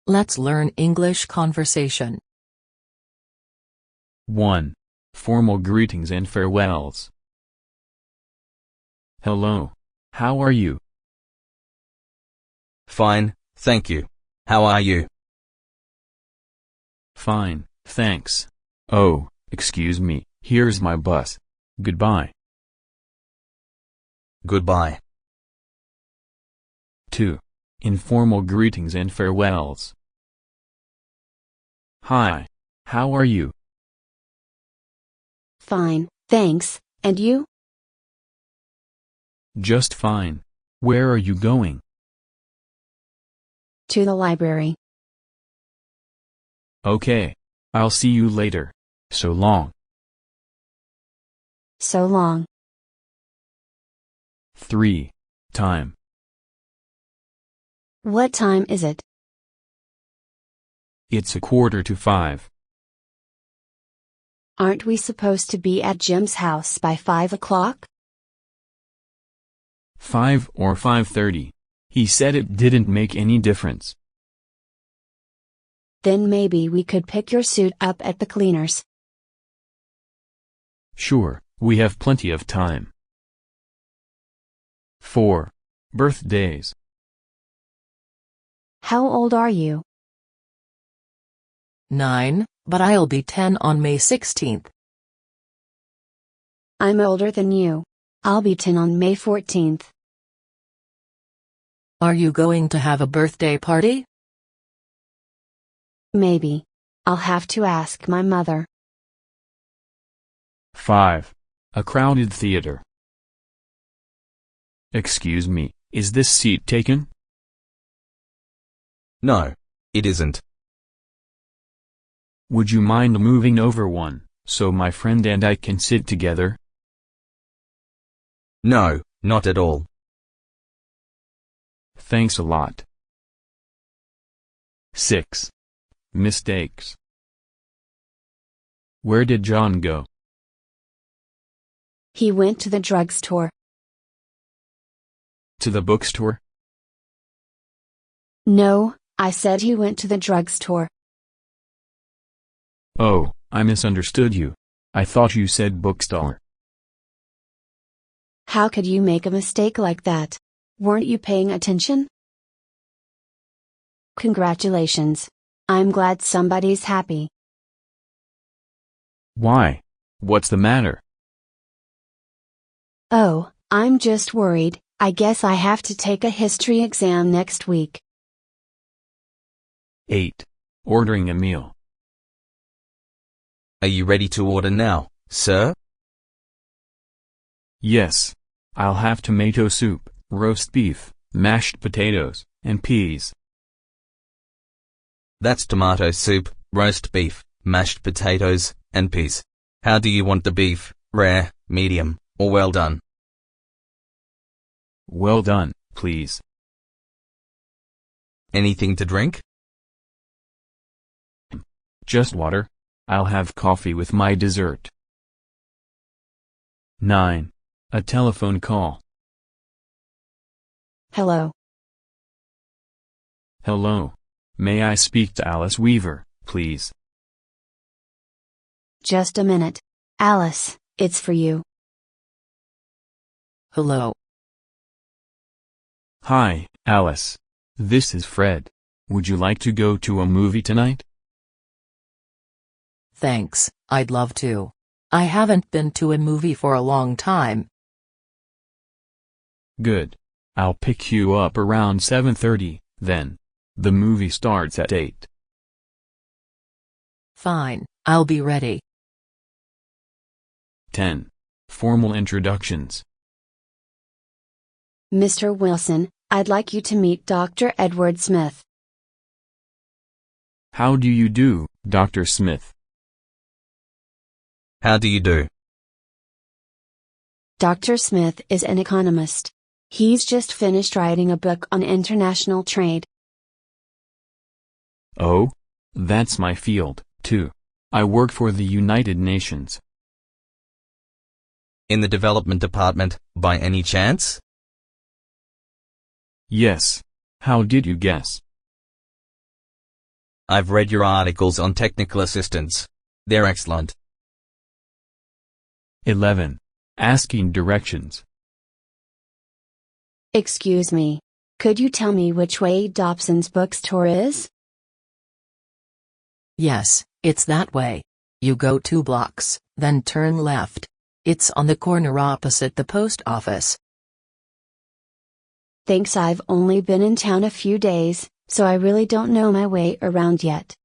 Let's learn English conversation. 1. Formal greetings and farewells. Hello. How are you? Fine, thank you. How are you? Fine, thanks. Oh, excuse me, here's my bus. Goodbye. Goodbye. 2. Informal greetings and farewells. Hi. How are you? Fine, thanks, and you? Just fine. Where are you going? To the library. Okay. I'll see you later. So long. So long. 3. Time. What time is it? It's 4:45. Aren't we supposed to be at Jim's house by 5 o'clock? 5 or 5:30. He said it didn't make any difference. Then maybe we could pick your suit up at the cleaners. Sure, we have plenty of time. 4. Birthdays. How old are you? 9, but I'll be 10 on May 16th. I'm older than you. I'll be 10 on May 14th. Are you going to have a birthday party? Maybe. I'll have to ask my mother. 5. A crowded theater. Excuse me, is this seat taken? No, it isn't. Would you mind moving over one, so my friend and I can sit together? No, not at all. Thanks a lot. 6. Mistakes. Where did John go? He went to the drugstore. To the bookstore? No, I said he went to the drugstore. Oh, I misunderstood you. I thought you said bookstore. How could you make a mistake like that? Weren't you paying attention? Congratulations. I'm glad somebody's happy. Why? What's the matter? Oh, I'm just worried. I guess I have to take a history exam next week. 8. Ordering a meal. Are you ready to order now, sir? Yes. I'll have tomato soup, roast beef, mashed potatoes, and peas. That's tomato soup, roast beef, mashed potatoes, and peas. How do you want the beef, rare, medium, or well done? Well done, please. Anything to drink? Just water. I'll have coffee with my dessert. 9. A telephone call. Hello. Hello. May I speak to Alice Weaver, please? Just a minute. Alice, it's for you. Hello. Hi, Alice. This is Fred. Would you like to go to a movie tonight? Thanks, I'd love to. I haven't been to a movie for a long time. Good. I'll pick you up around 7:30, then. The movie starts at 8. Fine, I'll be ready. 10. Formal introductions. Mr. Wilson, I'd like you to meet Dr. Edward Smith. How do you do, Dr. Smith? How do you do? Dr. Smith is an economist. He's just finished writing a book on international trade. Oh? That's my field, too. I work for the United Nations. In the development department, by any chance? Yes. How did you guess? I've read your articles on technical assistance. They're excellent. 11. Asking directions. Excuse me. Could you tell me which way Dobson's bookstore is? Yes, it's that way. You go 2 blocks, then turn left. It's on the corner opposite the post office. Thanks, I've only been in town a few days, so I really don't know my way around yet.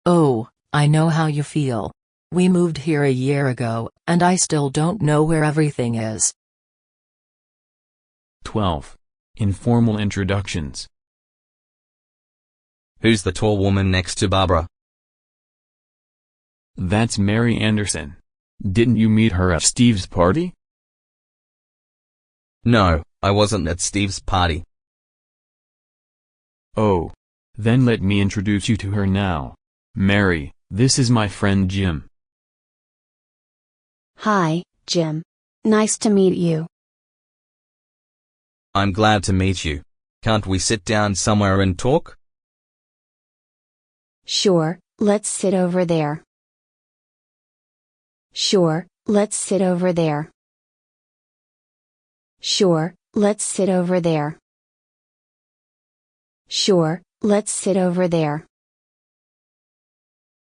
Oh, I know how you feel. We moved here a year ago, and I still don't know where everything is. 12. Informal introductions. Who's the tall woman next to Barbara? That's Mary Anderson. Didn't you meet her at Steve's party? No, I wasn't at Steve's party. Oh. Then let me introduce you to her now. Mary, this is my friend Jim. Hi, Jim. Nice to meet you. I'm glad to meet you. Can't we sit down somewhere and talk? Sure, let's sit over there. Sure, let's sit over there. Sure, let's sit over there. Sure, let's sit over there.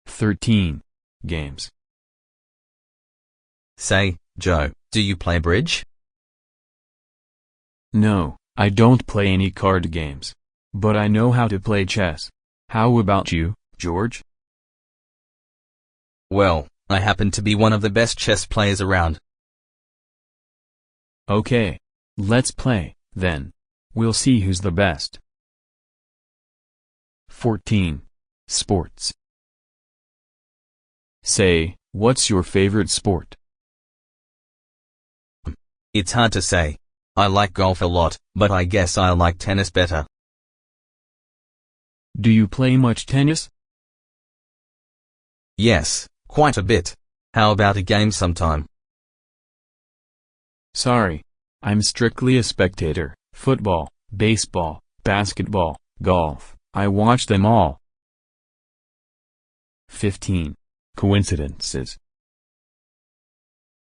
13. Games. Say, Joe, do you play bridge? No, I don't play any card games. But I know how to play chess. How about you, George? Well, I happen to be one of the best chess players around. Okay. Let's play, then. We'll see who's the best. 14. Sports. Say, what's your favorite sport? It's hard to say. I like golf a lot, but I guess I like tennis better. Do you play much tennis? Yes, quite a bit. How about a game sometime? Sorry. I'm strictly a spectator. Football, baseball, basketball, golf, I watch them all. 15. Coincidences.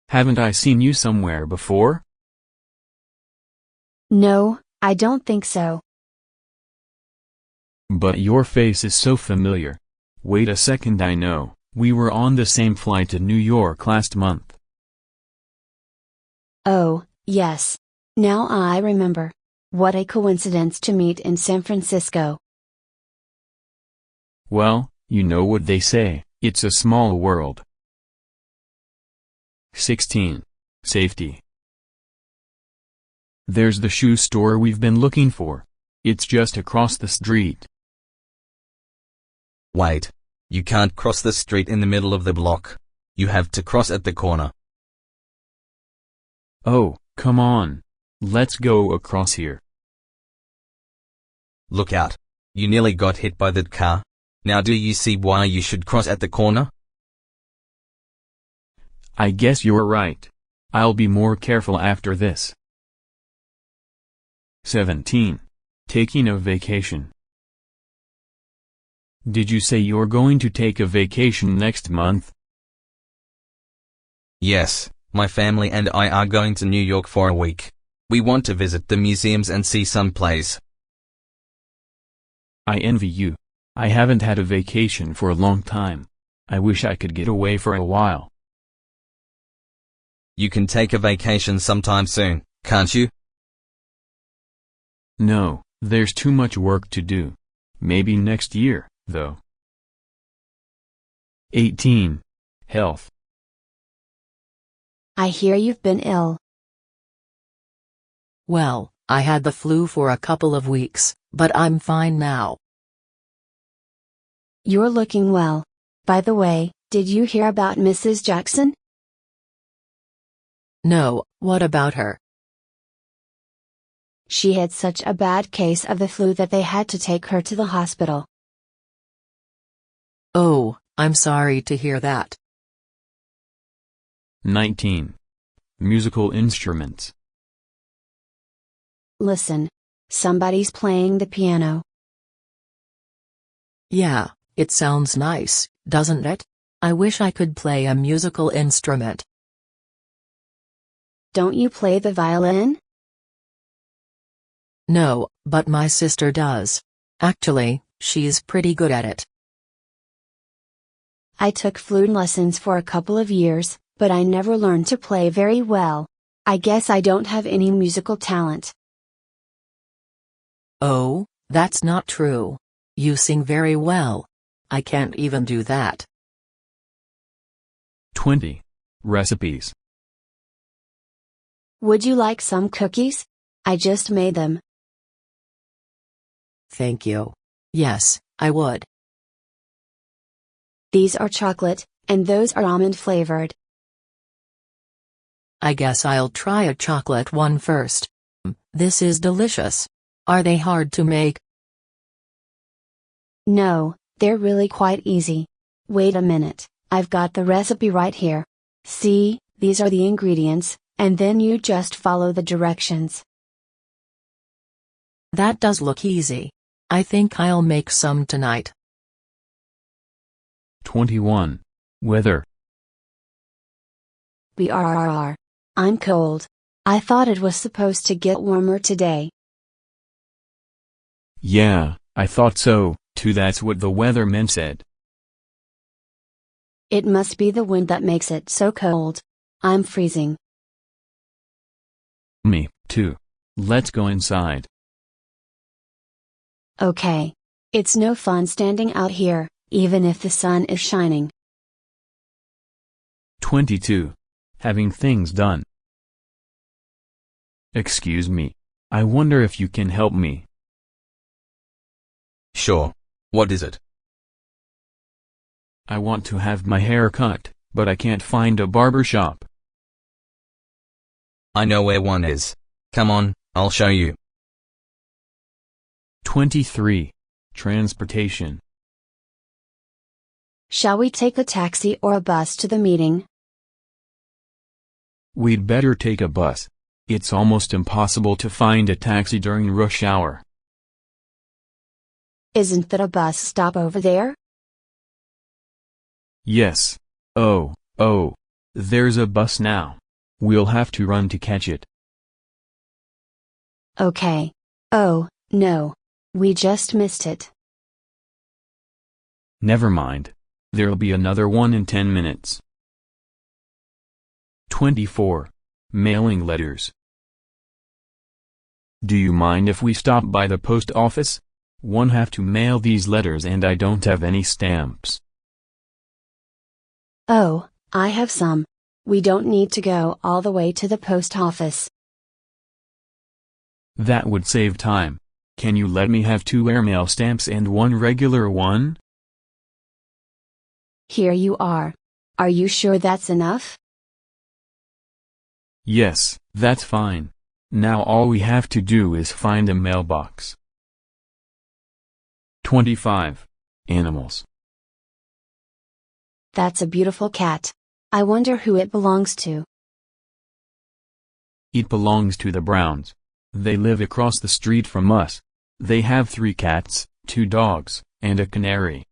Haven't I seen you somewhere before? No, I don't think so. But your face is so familiar. Wait a second, I know. We were on the same flight to New York last month. Oh, yes. Now I remember. What a coincidence to meet in San Francisco. Well, you know what they say, it's a small world. 16. Safety. There's the shoe store we've been looking for. It's just across the street. Wait. You can't cross the street in the middle of the block. You have to cross at the corner. Oh, come on. Let's go across here. Look out. You nearly got hit by that car. Now do you see why you should cross at the corner? I guess you're right. I'll be more careful after this. 17. Taking a vacation. Did you say you're going to take a vacation next month? Yes, my family and I are going to New York for a week. We want to visit the museums and see some plays. I envy you. I haven't had a vacation for a long time. I wish I could get away for a while. You can take a vacation sometime soon, can't you? No, there's too much work to do. Maybe next year, though. 18. Health. I hear you've been ill. Well, I had the flu for a couple of weeks, but I'm fine now. You're looking well. By the way, did you hear about Mrs. Jackson? No, what about her? She had such a bad case of the flu that they had to take her to the hospital. Oh, I'm sorry to hear that. 19. Musical instruments. Listen. Somebody's playing the piano. Yeah, it sounds nice, doesn't it? I wish I could play a musical instrument. Don't you play the violin? No, but my sister does. Actually, she's pretty good at it. I took flute lessons for a couple of years, but I never learned to play very well. I guess I don't have any musical talent. Oh, that's not true. You sing very well. I can't even do that. 20. Recipes. Would you like some cookies? I just made them. Thank you. Yes, I would. These are chocolate, and those are almond flavored. I guess I'll try a chocolate one first. This is delicious. Are they hard to make? No, they're really quite easy. Wait a minute, I've got the recipe right here. See, these are the ingredients, and then you just follow the directions. That does look easy. I think I'll make some tonight. 21. Weather. Brrr. I'm cold. I thought it was supposed to get warmer today. Yeah, I thought so, too. That's what the weatherman said. It must be the wind that makes it so cold. I'm freezing. Me, too. Let's go inside. Okay. It's no fun standing out here, even if the sun is shining. 22. Having things done. Excuse me. I wonder if you can help me. Sure. What is it? I want to have my hair cut, but I can't find a barber shop. I know where one is. Come on, I'll show you. 23. Transportation. Shall we take a taxi or a bus to the meeting? We'd better take a bus. It's almost impossible to find a taxi during rush hour. Isn't that a bus stop over there? Yes. Oh, there's a bus now. We'll have to run to catch it. Okay. Oh, no. We just missed it. Never mind. There'll be another one in 10 minutes. 24. Mailing letters. Do you mind if we stop by the post office? One have to mail these letters and I don't have any stamps. Oh, I have some. We don't need to go all the way to the post office. That would save time. Can you let me have 2 airmail stamps and 1 regular one? Here you are. Are you sure that's enough? Yes, that's fine. Now all we have to do is find a mailbox. 25. Animals. That's a beautiful cat. I wonder who it belongs to. It belongs to the Browns. They live across the street from us. They have 3 cats, 2 dogs, and a canary.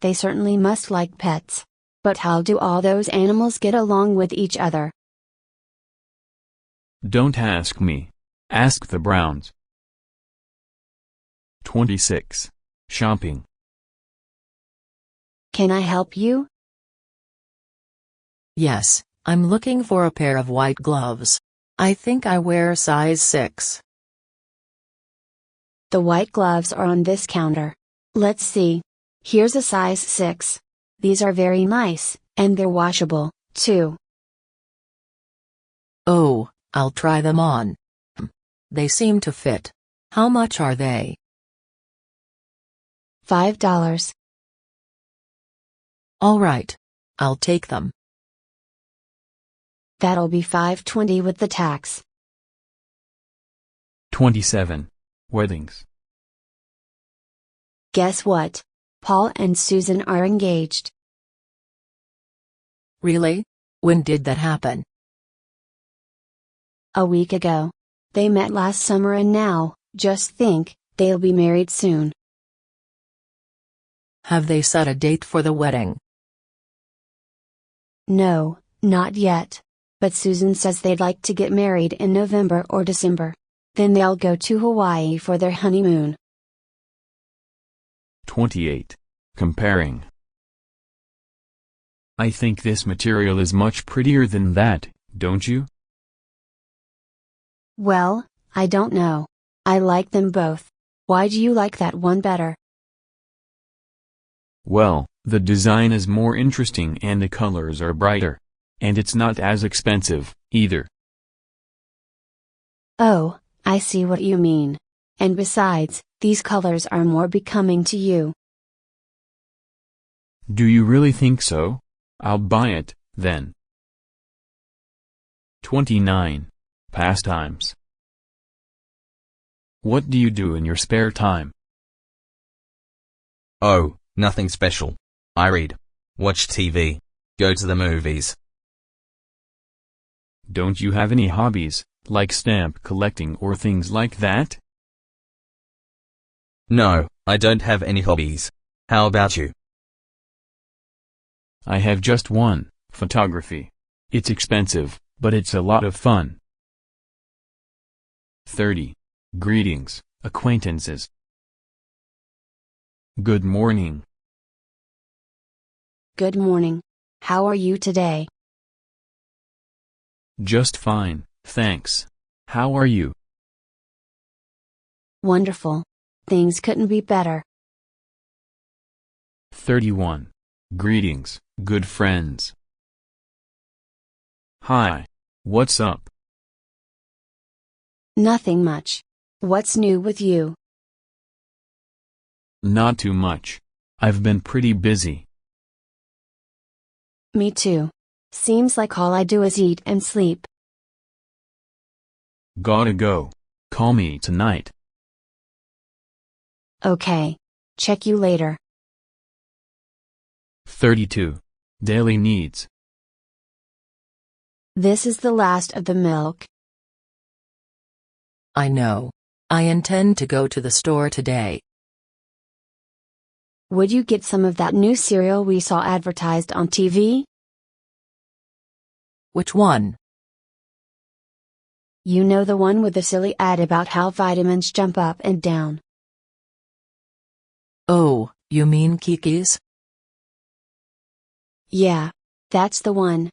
They certainly must like pets. But how do all those animals get along with each other? Don't ask me. Ask the Browns. 26. Shopping. Can I help you? Yes, I'm looking for a pair of white gloves. I think I wear size 6. The white gloves are on this counter. Let's see. Here's a size 6. These are very nice, and they're washable, too. Oh, I'll try them on. They seem to fit. How much are they? $5. All right. I'll take them. That'll be $5.20 with the tax. 27. Weddings. Guess what? Paul and Susan are engaged. Really? When did that happen? A week ago. They met last summer and now, just think, they'll be married soon. Have they set a date for the wedding? No, not yet. But Susan says they'd like to get married in November or December. Then they'll go to Hawaii for their honeymoon. 28. Comparing. I think this material is much prettier than that, don't you? Well, I don't know. I like them both. Why do you like that one better? Well, the design is more interesting and the colors are brighter. And it's not as expensive, either. Oh, I see what you mean. And besides, these colors are more becoming to you. Do you really think so? I'll buy it, then. 29. Pastimes. What do you do in your spare time? Oh, nothing special. I read, watch TV, go to the movies. Don't you have any hobbies, like stamp collecting or things like that? No, I don't have any hobbies. How about you? I have just one, photography. It's expensive, but it's a lot of fun. 30. Greetings, acquaintances. Good morning. Good morning. How are you today? Just fine, thanks. How are you? Wonderful. Things couldn't be better. 31. Greetings, good friends. Hi. What's up? Nothing much. What's new with you? Not too much. I've been pretty busy. Me too. Seems like all I do is eat and sleep. Gotta go. Call me tonight. Okay. Check you later. 32. Daily needs. This is the last of the milk. I know. I intend to go to the store today. Would you get some of that new cereal we saw advertised on TV? Which one? You know, the one with the silly ad about how vitamins jump up and down. Oh, you mean Kiki's? Yeah, that's the one.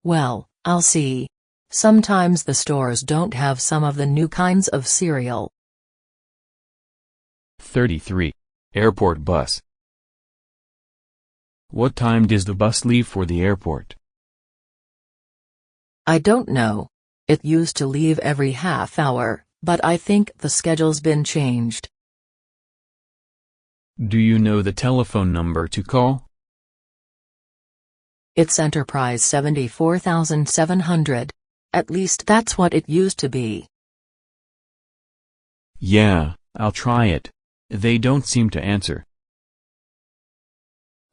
Well, I'll see. Sometimes the stores don't have some of the new kinds of cereal. 33. Airport bus. What time does the bus leave for the airport? I don't know. It used to leave every half hour, but I think the schedule's been changed. Do you know the telephone number to call? It's Enterprise 74700. At least that's what it used to be. Yeah, I'll try it. They don't seem to answer.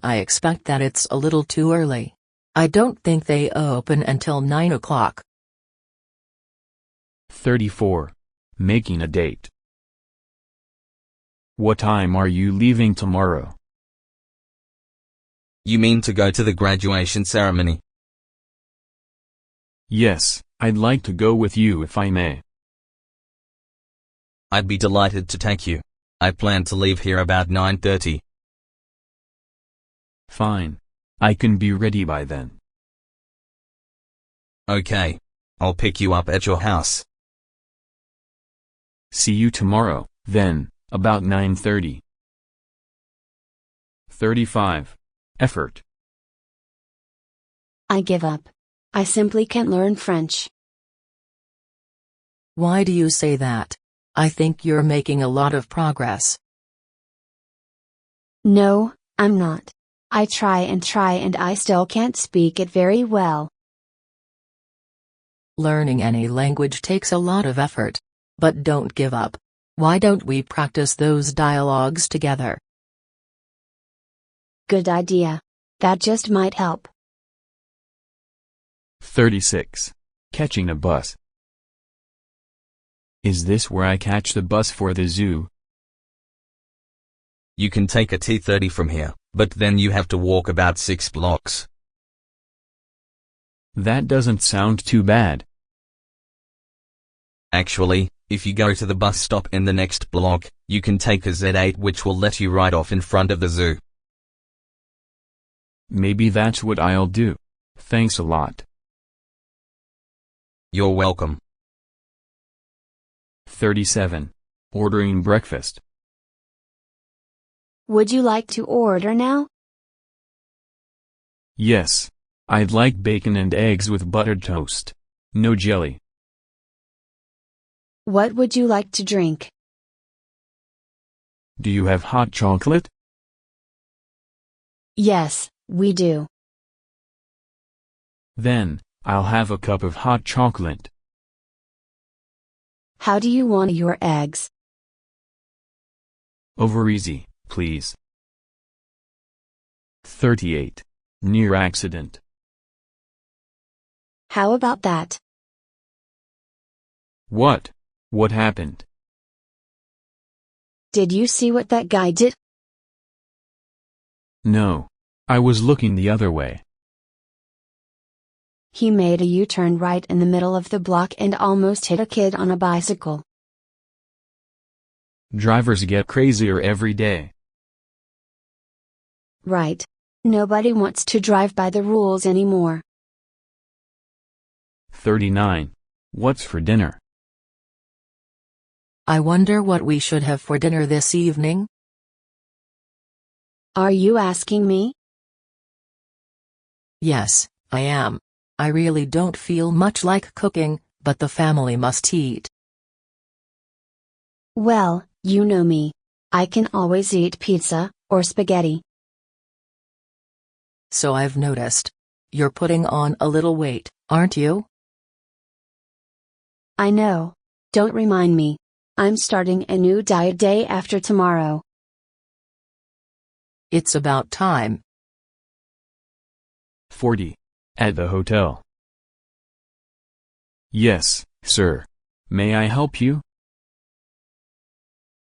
I expect that it's a little too early. I don't think they open until 9 o'clock. 34. Making a date. What time are you leaving tomorrow? You mean to go to the graduation ceremony? Yes, I'd like to go with you if I may. I'd be delighted to take you. I plan to leave here about 9:30. Fine. I can be ready by then. Okay. I'll pick you up at your house. See you tomorrow, then, about 9:30. 35. Effort. I give up. I simply can't learn French. Why do you say that? I think you're making a lot of progress. No, I'm not. I try and I still can't speak it very well. Learning any language takes a lot of effort. But don't give up. Why don't we practice those dialogues together? Good idea. That just might help. 36. Catching a bus. Is this where I catch the bus for the zoo? You can take a T30 from here, but then you have to walk about 6 blocks. That doesn't sound too bad. Actually, if you go to the bus stop in the next block, you can take a Z8 which will let you ride off in front of the zoo. Maybe that's what I'll do. Thanks a lot. You're welcome. 37. Ordering breakfast. Would you like to order now? Yes. I'd like bacon and eggs with buttered toast. No jelly. What would you like to drink? Do you have hot chocolate? Yes, we do. Then, I'll have a cup of hot chocolate. How do you want your eggs? Over easy, please. 38. Near accident. How about that? What? What happened? Did you see what that guy did? No. I was looking the other way. He made a U-turn right in the middle of the block and almost hit a kid on a bicycle. Drivers get crazier every day. Right. Nobody wants to drive by the rules anymore. 39. What's for dinner? I wonder what we should have for dinner this evening? Are you asking me? Yes, I am. I really don't feel much like cooking, but the family must eat. Well, you know me. I can always eat pizza, or spaghetti. So I've noticed. You're putting on a little weight, aren't you? I know. Don't remind me. I'm starting a new diet day after tomorrow. It's about time. 40. At the hotel. Yes, sir. May I help you?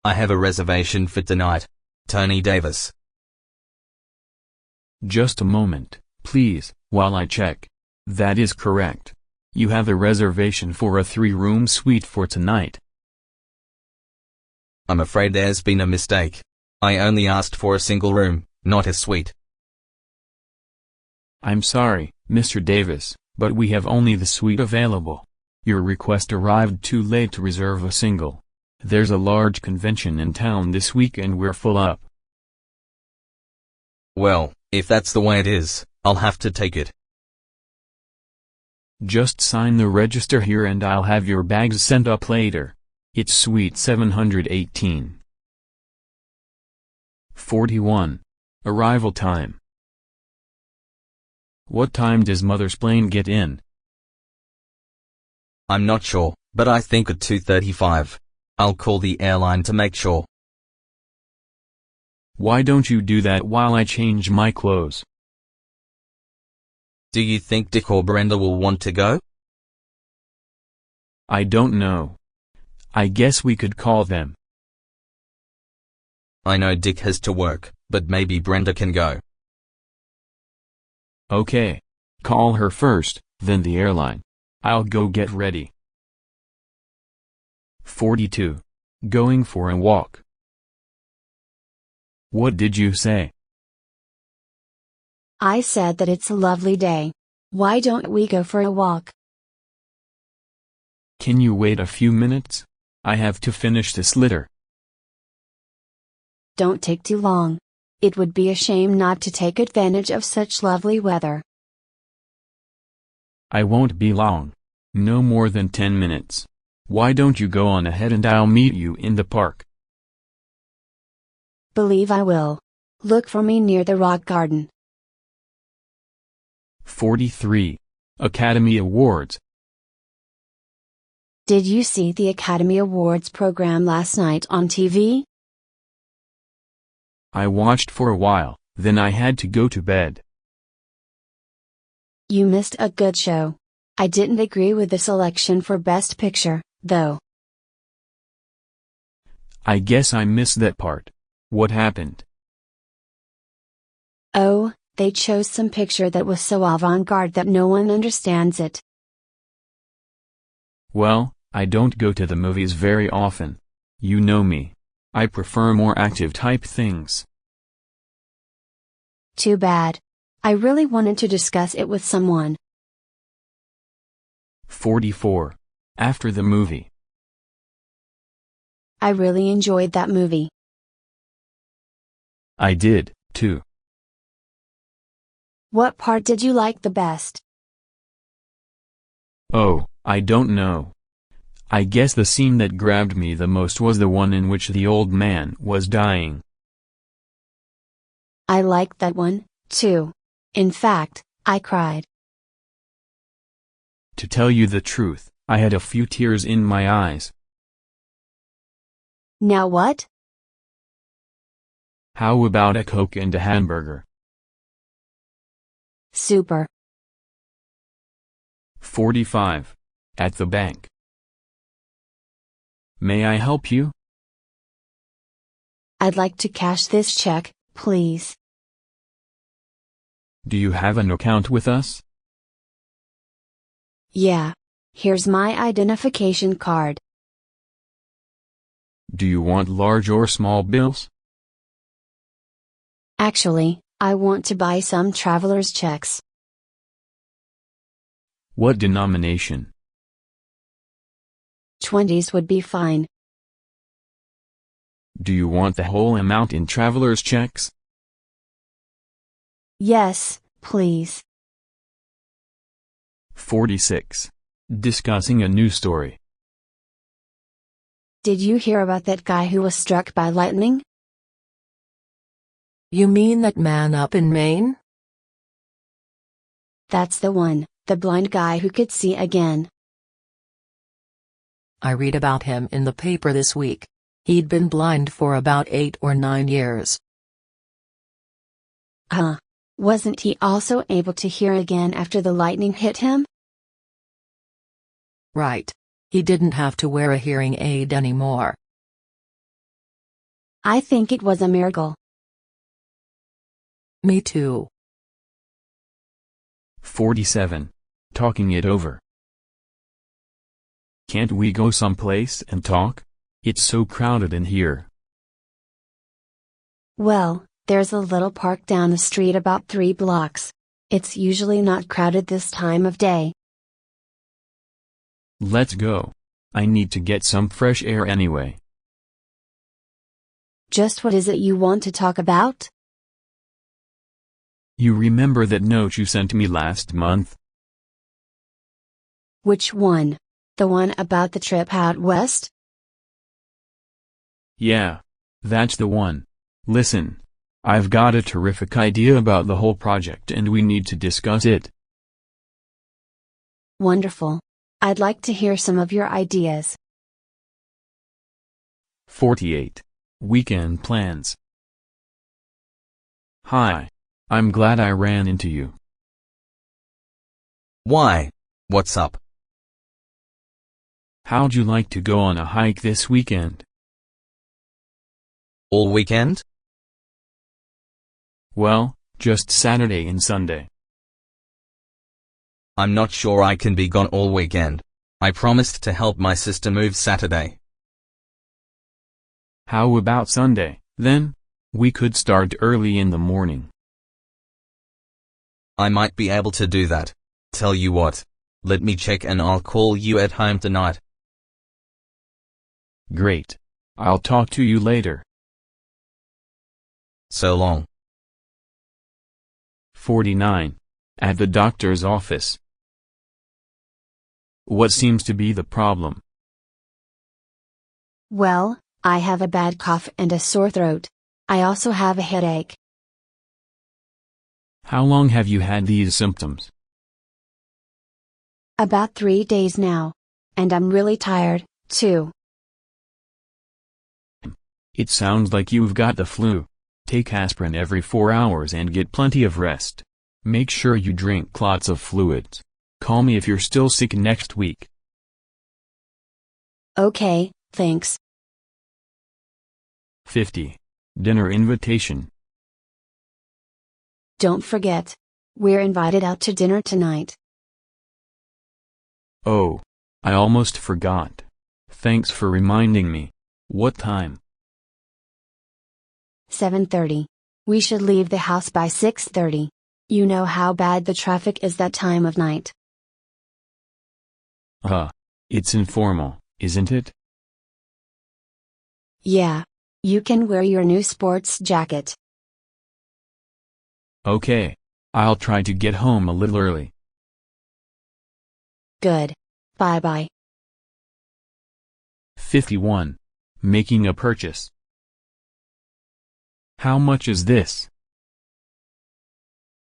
I have a reservation for tonight. Tony Davis. Just a moment, please, while I check. That is correct. You have a reservation for a 3-room suite for tonight. I'm afraid there's been a mistake. I only asked for a single room, not a suite. I'm sorry, Mr. Davis, but we have only the suite available. Your request arrived too late to reserve a single. There's a large convention in town this week and we're full up. Well, if that's the way it is, I'll have to take it. Just sign the register here and I'll have your bags sent up later. It's suite 718. 41. Arrival time. What time does Mother's plane get in? I'm not sure, but I think at 2:35. I'll call the airline to make sure. Why don't you do that while I change my clothes? Do you think Dick or Brenda will want to go? I don't know. I guess we could call them. I know Dick has to work, but maybe Brenda can go. Okay. Call her first, then the airline. I'll go get ready. 42. Going for a walk. What did you say? I said that it's a lovely day. Why don't we go for a walk? Can you wait a few minutes? I have to finish this litter. Don't take too long. It would be a shame not to take advantage of such lovely weather. I won't be long. No more than 10 minutes. Why don't you go on ahead and I'll meet you in the park? Believe I will. Look for me near the rock garden. 43. Academy Awards. Did you see the Academy Awards program last night on TV? I watched for a while, then I had to go to bed. You missed a good show. I didn't agree with the selection for Best Picture, though. I guess I missed that part. What happened? Oh, they chose some picture that was so avant-garde that no one understands it. Well, I don't go to the movies very often. You know me. I prefer more active type things. Too bad. I really wanted to discuss it with someone. 44. After the movie. I really enjoyed that movie. I did, too. What part did you like the best? Oh, I don't know. I guess the scene that grabbed me the most was the one in which the old man was dying. I liked that one, too. In fact, I cried. To tell you the truth, I had a few tears in my eyes. Now what? How about a Coke and a hamburger? Super. 45. At the bank. May I help you? I'd like to cash this check, please. Do you have an account with us? Yeah. Here's my identification card. Do you want large or small bills? Actually, I want to buy some traveler's checks. What denomination? 20s would be fine. Do you want the whole amount in traveler's checks? Yes, please. 46. Discussing a news story. Did you hear about that guy who was struck by lightning? You mean that man up in Maine? That's the one, the blind guy who could see again. I read about him in the paper this week. He'd been blind for about 8 or 9 years. Huh. Wasn't he also able to hear again after the lightning hit him? Right. He didn't have to wear a hearing aid anymore. I think it was a miracle. Me too. 47. Talking it over. Can't we go someplace and talk? It's so crowded in here. Well, there's a little park down the street about 3 blocks. It's usually not crowded this time of day. Let's go. I need to get some fresh air anyway. Just what is it you want to talk about? You remember that note you sent me last month? Which one? The one about the trip out west? Yeah. That's the one. Listen. I've got a terrific idea about the whole project and we need to discuss it. Wonderful. I'd like to hear some of your ideas. 48. Weekend plans. Hi. I'm glad I ran into you. Why? What's up? How'd you like to go on a hike this weekend? All weekend? Well, just Saturday and Sunday. I'm not sure I can be gone all weekend. I promised to help my sister move Saturday. How about Sunday, then? We could start early in the morning. I might be able to do that. Tell you what. Let me check and I'll call you at home tonight. Great. I'll talk to you later. So long. 49. At the doctor's office. What seems to be the problem? Well, I have a bad cough and a sore throat. I also have a headache. How long have you had these symptoms? About 3 days now. And I'm really tired, too. It sounds like you've got the flu. Take aspirin every 4 hours and get plenty of rest. Make sure you drink lots of fluids. Call me if you're still sick next week. Okay, thanks. 50. Dinner invitation. Don't forget. We're invited out to dinner tonight. Oh. I almost forgot. Thanks for reminding me. What time? 7:30. We should leave the house by 6:30. You know how bad the traffic is that time of night. It's informal, isn't it? Yeah. You can wear your new sports jacket. Okay. I'll try to get home a little early. Good. Bye-bye. 51. Making a purchase. How much is this?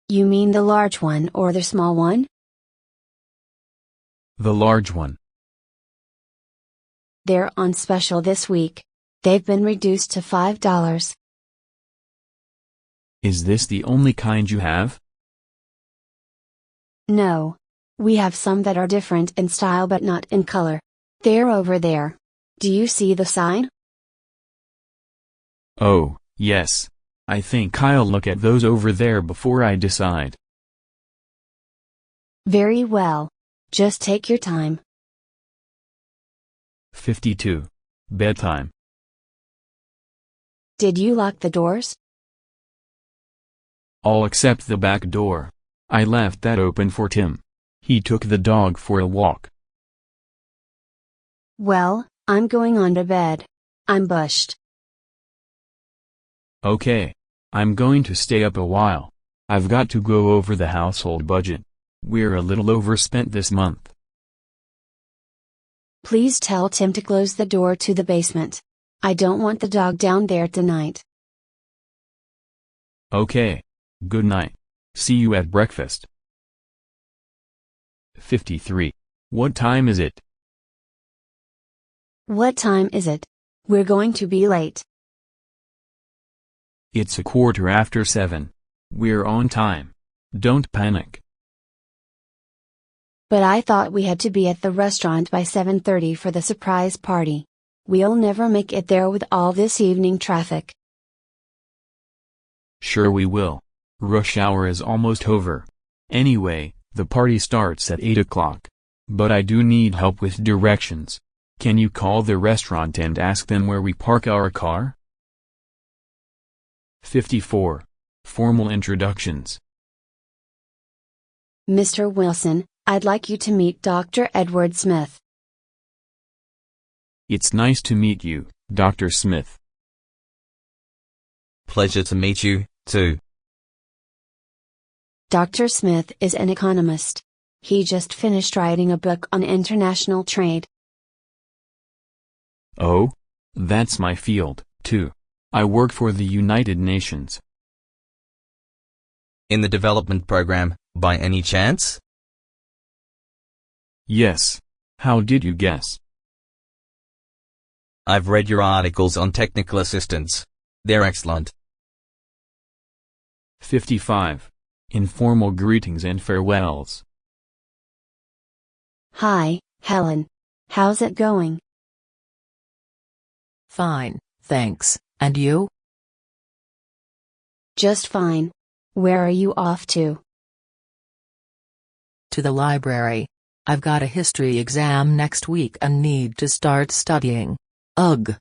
You mean the large one or the small one? The large one. They're on special this week. They've been reduced to $5. Is this the only kind you have? No. We have some that are different in style but not in color. They're over there. Do you see the sign? Oh, yes. I think I'll look at those over there before I decide. Very well. Just take your time. 52. Bedtime. Did you lock the doors? All except the back door. I left that open for Tim. He took the dog for a walk. Well, I'm going on to bed. I'm bushed. Okay. I'm going to stay up a while. I've got to go over the household budget. We're a little overspent this month. Please tell Tim to close the door to the basement. I don't want the dog down there tonight. Okay. Good night. See you at breakfast. 53. What time is it? What time is it? We're going to be late. It's 7:15. We're on time. Don't panic. But I thought we had to be at the restaurant by 7:30 for the surprise party. We'll never make it there with all this evening traffic. Sure we will. Rush hour is almost over. Anyway, the party starts at 8 o'clock. But I do need help with directions. Can you call the restaurant and ask them where we park our car? 54. Formal introductions. Mr. Wilson, I'd like you to meet Dr. Edward Smith. It's nice to meet you, Dr. Smith. Pleasure to meet you, too. Dr. Smith is an economist. He just finished writing a book on international trade. Oh? That's my field, too. I work for the United Nations. In the development program, by any chance? Yes. How did you guess? I've read your articles on technical assistance. They're excellent. 55. Informal greetings and farewells. Hi, Helen. How's it going? Fine, thanks, and you? Just fine. Where are you off to? To the library. I've got a history exam next week and need to start studying. Ugh.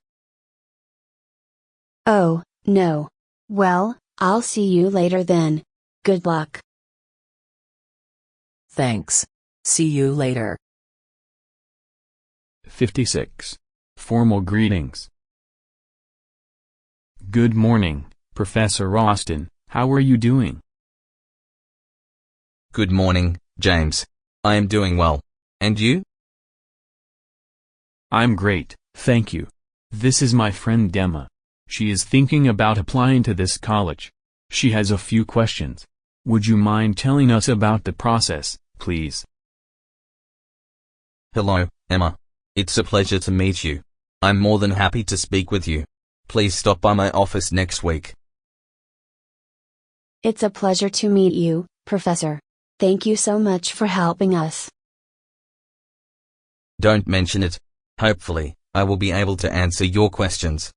Oh, no. Well, I'll see you later then. Good luck. Thanks. See you later. 56. Formal greetings. Good morning, Professor Austin. How are you doing? Good morning, James. I am doing well. And you? I'm great, thank you. This is my friend Emma. She is thinking about applying to this college. She has a few questions. Would you mind telling us about the process, please? Hello, Emma. It's a pleasure to meet you. I'm more than happy to speak with you. Please stop by my office next week. It's a pleasure to meet you, Professor. Thank you so much for helping us. Don't mention it. Hopefully, I will be able to answer your questions.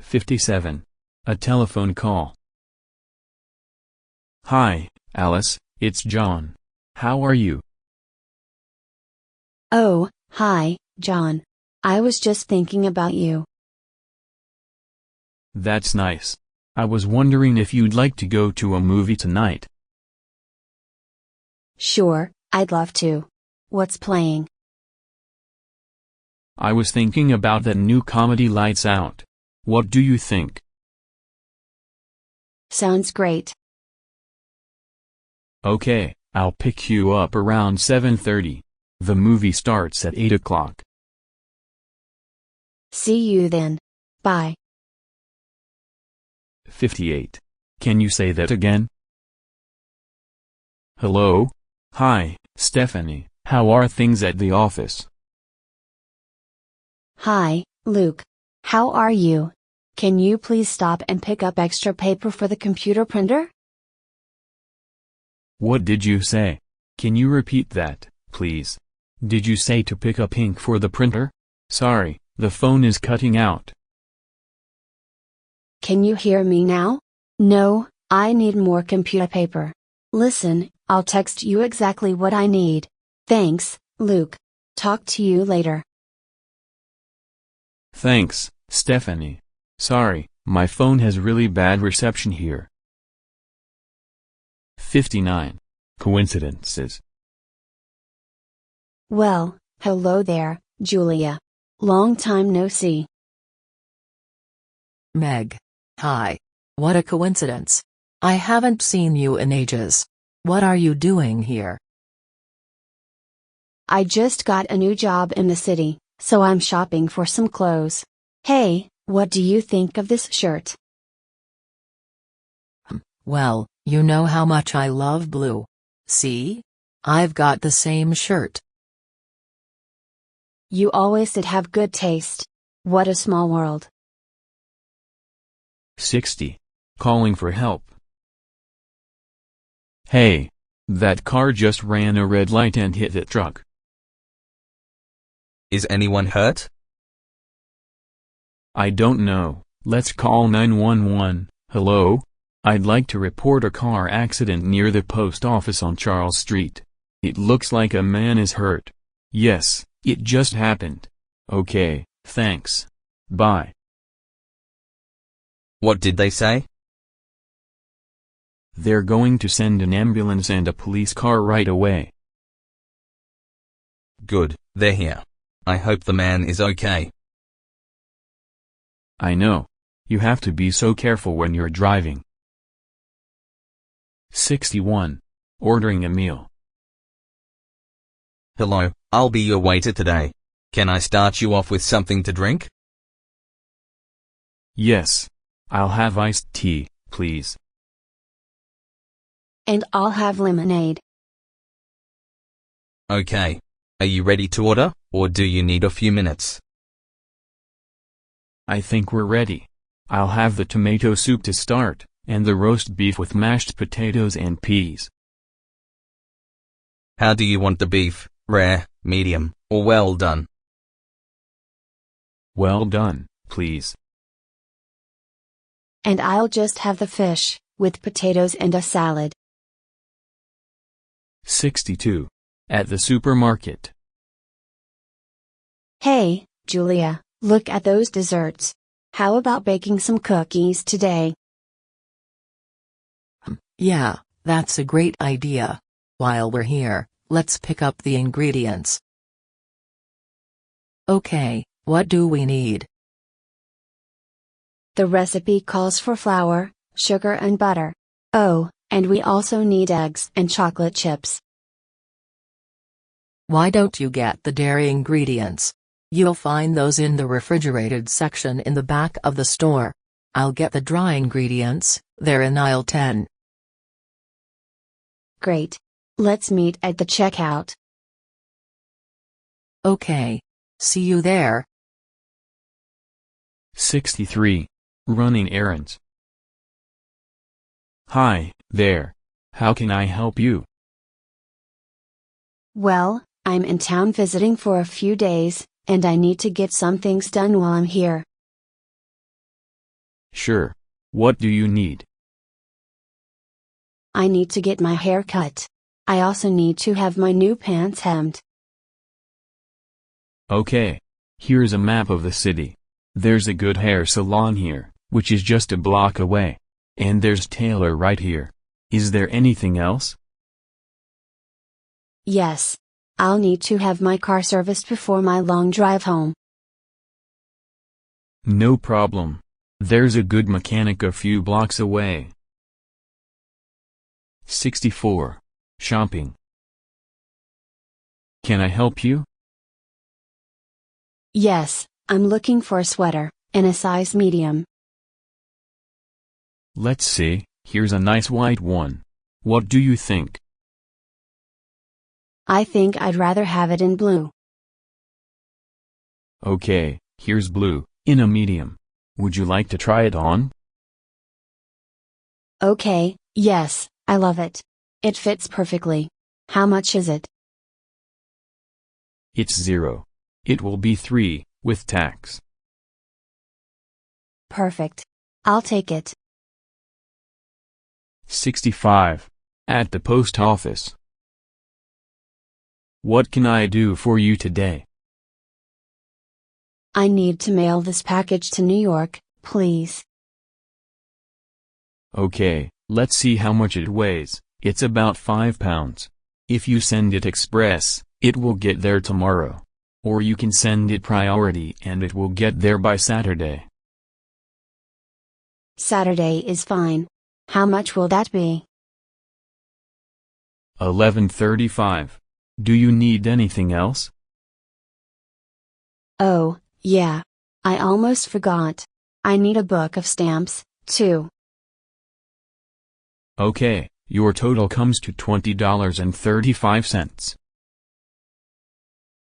57. A telephone call. Hi, Alice, it's John. How are you? Oh, hi, John. I was just thinking about you. That's nice. I was wondering if you'd like to go to a movie tonight. Sure, I'd love to. What's playing? I was thinking about that new comedy Lights Out. What do you think? Sounds great. Okay, I'll pick you up around 7:30. The movie starts at 8 o'clock. See you then. Bye. 58. Can you say that again? Hello? Hi, Stephanie. How are things at the office? Hi, Luke. How are you? Can you please stop and pick up extra paper for the computer printer? What did you say? Can you repeat that, please? Did you say to pick up ink for the printer? Sorry, the phone is cutting out. Can you hear me now? No, I need more computer paper. Listen, I'll text you exactly what I need. Thanks, Luke. Talk to you later. Thanks, Stephanie. Sorry, my phone has really bad reception here. 59. Coincidences. Well, hello there, Julia. Long time no see. Meg. Hi. What a coincidence. I haven't seen you in ages. What are you doing here? I just got a new job in the city, so I'm shopping for some clothes. Hey, what do you think of this shirt? Well, you know how much I love blue. See? I've got the same shirt. You always did have good taste. What a small world. 60. Calling for help. Hey. That car just ran a red light and hit that truck. Is anyone hurt? I don't know. Let's call 911. Hello? I'd like to report a car accident near the post office on Charles Street. It looks like a man is hurt. Yes, it just happened. Okay, thanks. Bye. What did they say? They're going to send an ambulance and a police car right away. Good, they're here. I hope the man is okay. I know. You have to be so careful when you're driving. 61. Ordering a meal. Hello, I'll be your waiter today. Can I start you off with something to drink? Yes. I'll have iced tea, please. And I'll have lemonade. Okay. Are you ready to order, or do you need a few minutes? I think we're ready. I'll have the tomato soup to start, and the roast beef with mashed potatoes and peas. How do you want the beef, rare, medium, or well done? Well done, please. And I'll just have the fish, with potatoes and a salad. 62. At the supermarket. Hey, Julia, look at those desserts. How about baking some cookies today? Yeah, that's a great idea. While we're here, let's pick up the ingredients. Okay, what do we need? The recipe calls for flour, sugar and butter. Oh, and we also need eggs and chocolate chips. Why don't you get the dairy ingredients? You'll find those in the refrigerated section in the back of the store. I'll get the dry ingredients, they're in aisle 10. Great. Let's meet at the checkout. Okay. See you there. 63. Running errands. Hi, there. How can I help you? Well, I'm in town visiting for a few days, and I need to get some things done while I'm here. Sure. What do you need? I need to get my hair cut. I also need to have my new pants hemmed. Okay. Here's a map of the city. There's a good hair salon here, which is just a block away. And there's tailor right here. Is there anything else? Yes. I'll need to have my car serviced before my long drive home. No problem. There's a good mechanic a few blocks away. 64. Shopping. Can I help you? Yes, I'm looking for a sweater, in a size medium. Let's see, here's a nice white one. What do you think? I think I'd rather have it in blue. Okay, here's blue, in a medium. Would you like to try it on? Okay, yes, I love it. It fits perfectly. How much is it? It's 0. It will be 3, with tax. Perfect. I'll take it. 65. At the post office. What can I do for you today? I need to mail this package to New York, please. Okay, let's see how much it weighs. It's about 5 pounds. If you send it express, it will get there tomorrow. Or you can send it priority and it will get there by Saturday. Saturday is fine. How much will that be? $11.35. Do you need anything else? Oh, yeah. I almost forgot. I need a book of stamps, too. Okay, your total comes to $20.35.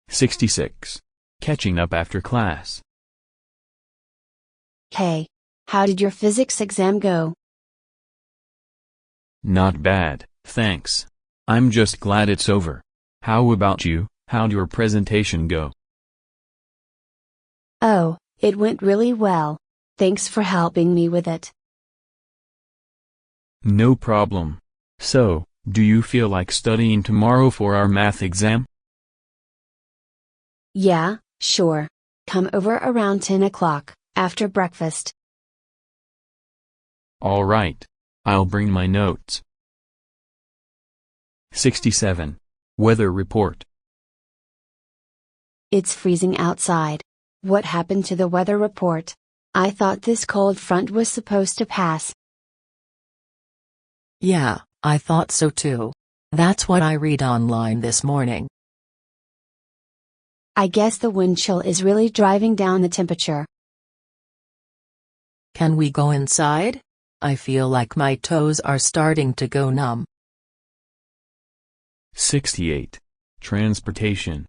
66. Catching up after class. Hey, how did your physics exam go? Not bad, thanks. I'm just glad it's over. How about you, how'd your presentation go? Oh, it went really well. Thanks for helping me with it. No problem. So, do you feel like studying tomorrow for our math exam? Yeah, sure. Come over around 10 o'clock, after breakfast. All right. I'll bring my notes. 67. Weather report. It's freezing outside. What happened to the weather report? I thought this cold front was supposed to pass. Yeah, I thought so too. That's what I read online this morning. I guess the wind chill is really driving down the temperature. Can we go inside? I feel like my toes are starting to go numb. 68. Transportation.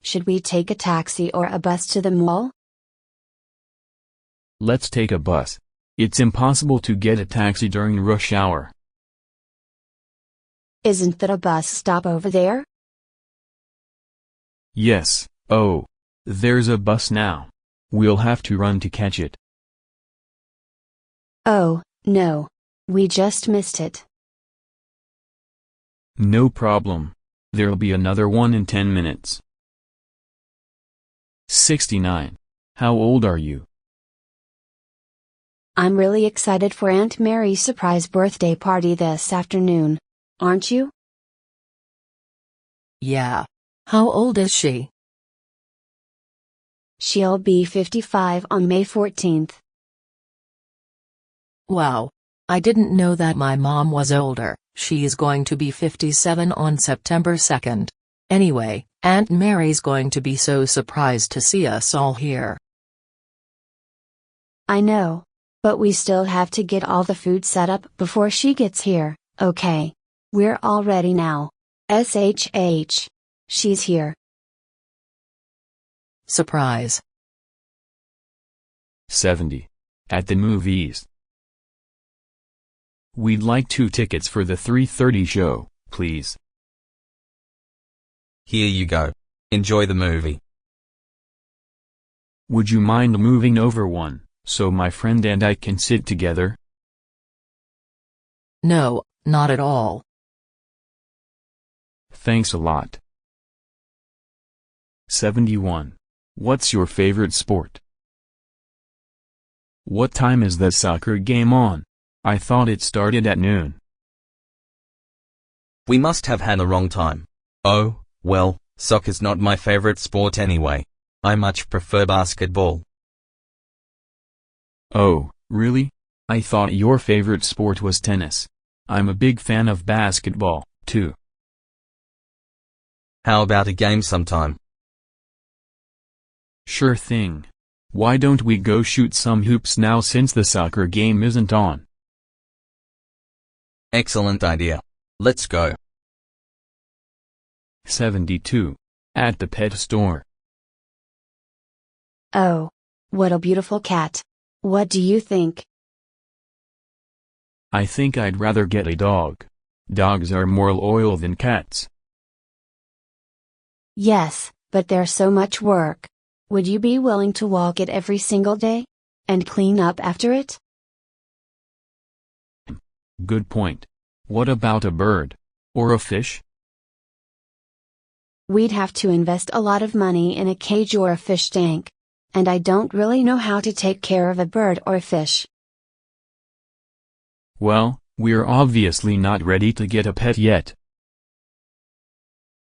Should we take a taxi or a bus to the mall? Let's take a bus. It's impossible to get a taxi during rush hour. Isn't that a bus stop over there? Yes, oh. There's a bus now. We'll have to run to catch it. Oh, no. We just missed it. No problem. There'll be another one in 10 minutes. 69. How old are you? I'm really excited for Aunt Mary's surprise birthday party this afternoon. Aren't you? Yeah. How old is she? She'll be 55 on May 14th. Wow. I didn't know that my mom was older. She's going to be 57 on September 2nd. Anyway, Aunt Mary's going to be so surprised to see us all here. I know. But we still have to get all the food set up before she gets here, okay? We're all ready now. SHH. She's here. Surprise. 70. At the movies. We'd like 2 tickets for the 3:30 show, please. Here you go. Enjoy the movie. Would you mind moving over one, So my friend and I can sit together? No, not at all. Thanks a lot. 71. What's your favorite sport? What time is the soccer game on? I thought it started at noon. We must have had a wrong time. Oh, well, soccer's not my favorite sport anyway. I much prefer basketball. Oh, really? I thought your favorite sport was tennis. I'm a big fan of basketball, too. How about a game sometime? Sure thing. Why don't we go shoot some hoops now since the soccer game isn't on? Excellent idea. Let's go. 72. At the pet store. Oh. What a beautiful cat. What do you think? I think I'd rather get a dog. Dogs are more loyal than cats. Yes, but there's so much work. Would you be willing to walk it every single day? And clean up after it? Good point. What about a bird? Or a fish? We'd have to invest a lot of money in a cage or a fish tank. And I don't really know how to take care of a bird or a fish. Well, we're obviously not ready to get a pet yet.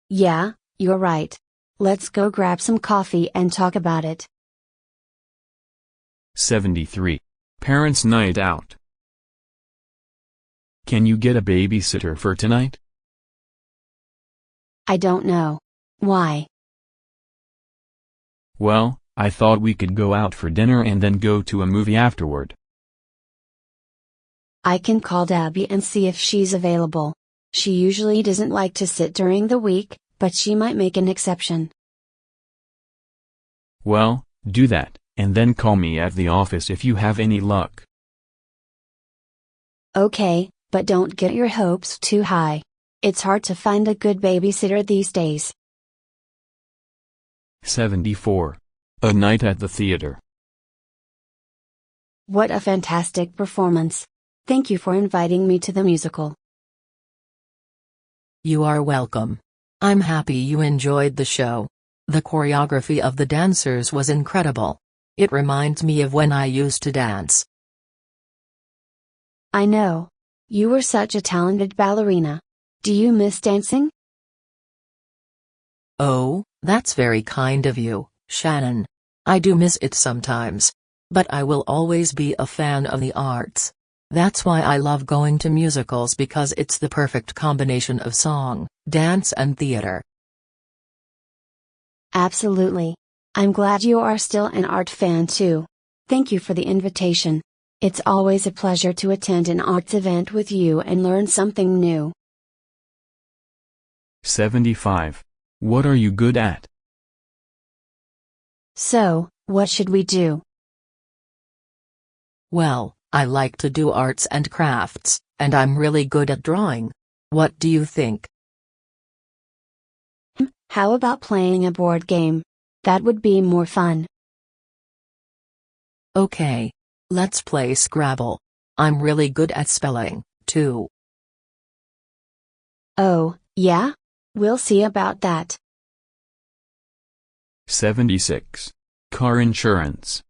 Yeah, you're right. Let's go grab some coffee and talk about it. 73. Parents' night out. Can you get a babysitter for tonight? I don't know. Why? Well, I thought we could go out for dinner and then go to a movie afterward. I can call Debbie and see if she's available. She usually doesn't like to sit during the week, but she might make an exception. Well, do that, and then call me at the office if you have any luck. Okay, but don't get your hopes too high. It's hard to find a good babysitter these days. 74. A night at the theater. What a fantastic performance. Thank you for inviting me to the musical. You are welcome. I'm happy you enjoyed the show. The choreography of the dancers was incredible. It reminds me of when I used to dance. I know. You were such a talented ballerina. Do you miss dancing? Oh, that's very kind of you, Shannon. I do miss it sometimes. But I will always be a fan of the arts. That's why I love going to musicals, because it's the perfect combination of song, dance and theater. Absolutely. I'm glad you are still an art fan too. Thank you for the invitation. It's always a pleasure to attend an arts event with you and learn something new. 75. What are you good at? So, what should we do? Well, I like to do arts and crafts, and I'm really good at drawing. What do you think? How about playing a board game? That would be more fun. Okay. Let's play Scrabble. I'm really good at spelling, too. Oh, yeah? We'll see about that. 76. Car insurance.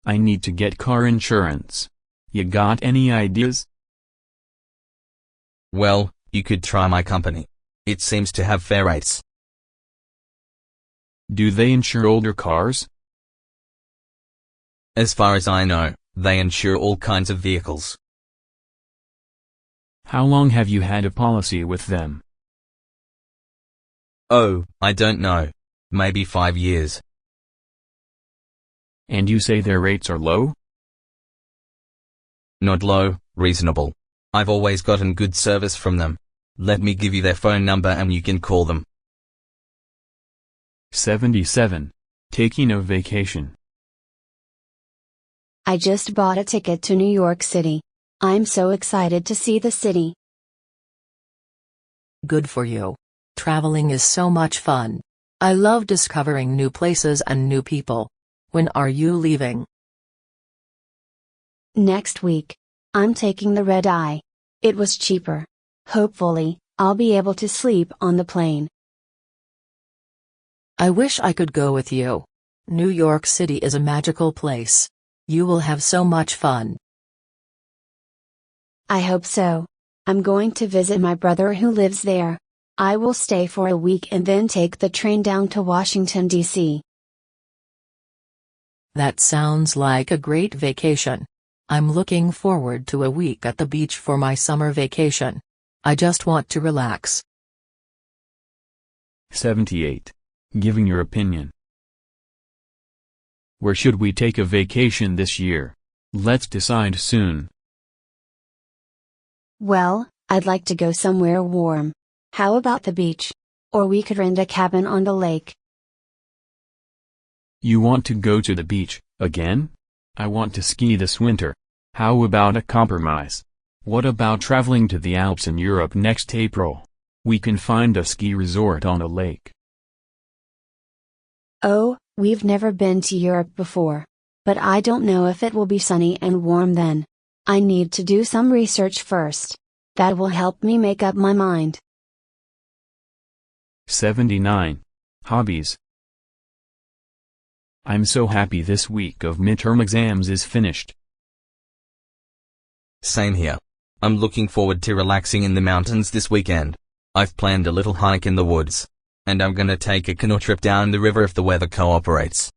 I need to get car insurance. You got any ideas? Well, you could try my company. It seems to have fair rates. Do they insure older cars? As far as I know, they insure all kinds of vehicles. How long have you had a policy with them? Oh, I don't know. Maybe 5 years. And you say their rates are low? Not low, reasonable. I've always gotten good service from them. Let me give you their phone number and you can call them. 77. Taking a vacation. I just bought a ticket to New York City. I'm so excited to see the city. Good for you. Traveling is so much fun. I love discovering new places and new people. When are you leaving? Next week. I'm taking the red eye. It was cheaper. Hopefully, I'll be able to sleep on the plane. I wish I could go with you. New York City is a magical place. You will have so much fun. I hope so. I'm going to visit my brother who lives there. I will stay for a week and then take the train down to Washington, D.C. That sounds like a great vacation. I'm looking forward to a week at the beach for my summer vacation. I just want to relax. 78. Giving your opinion. Where should we take a vacation this year? Let's decide soon. Well, I'd like to go somewhere warm. How about the beach? Or we could rent a cabin on the lake. You want to go to the beach, again? I want to ski this winter. How about a compromise? What about traveling to the Alps in Europe next April? We can find a ski resort on a lake. Oh, we've never been to Europe before. But I don't know if it will be sunny and warm then. I need to do some research first. That will help me make up my mind. 79. Hobbies. I'm so happy this week of midterm exams is finished. Same here. I'm looking forward to relaxing in the mountains this weekend. I've planned a little hike in the woods. And I'm gonna take a canoe trip down the river if the weather cooperates.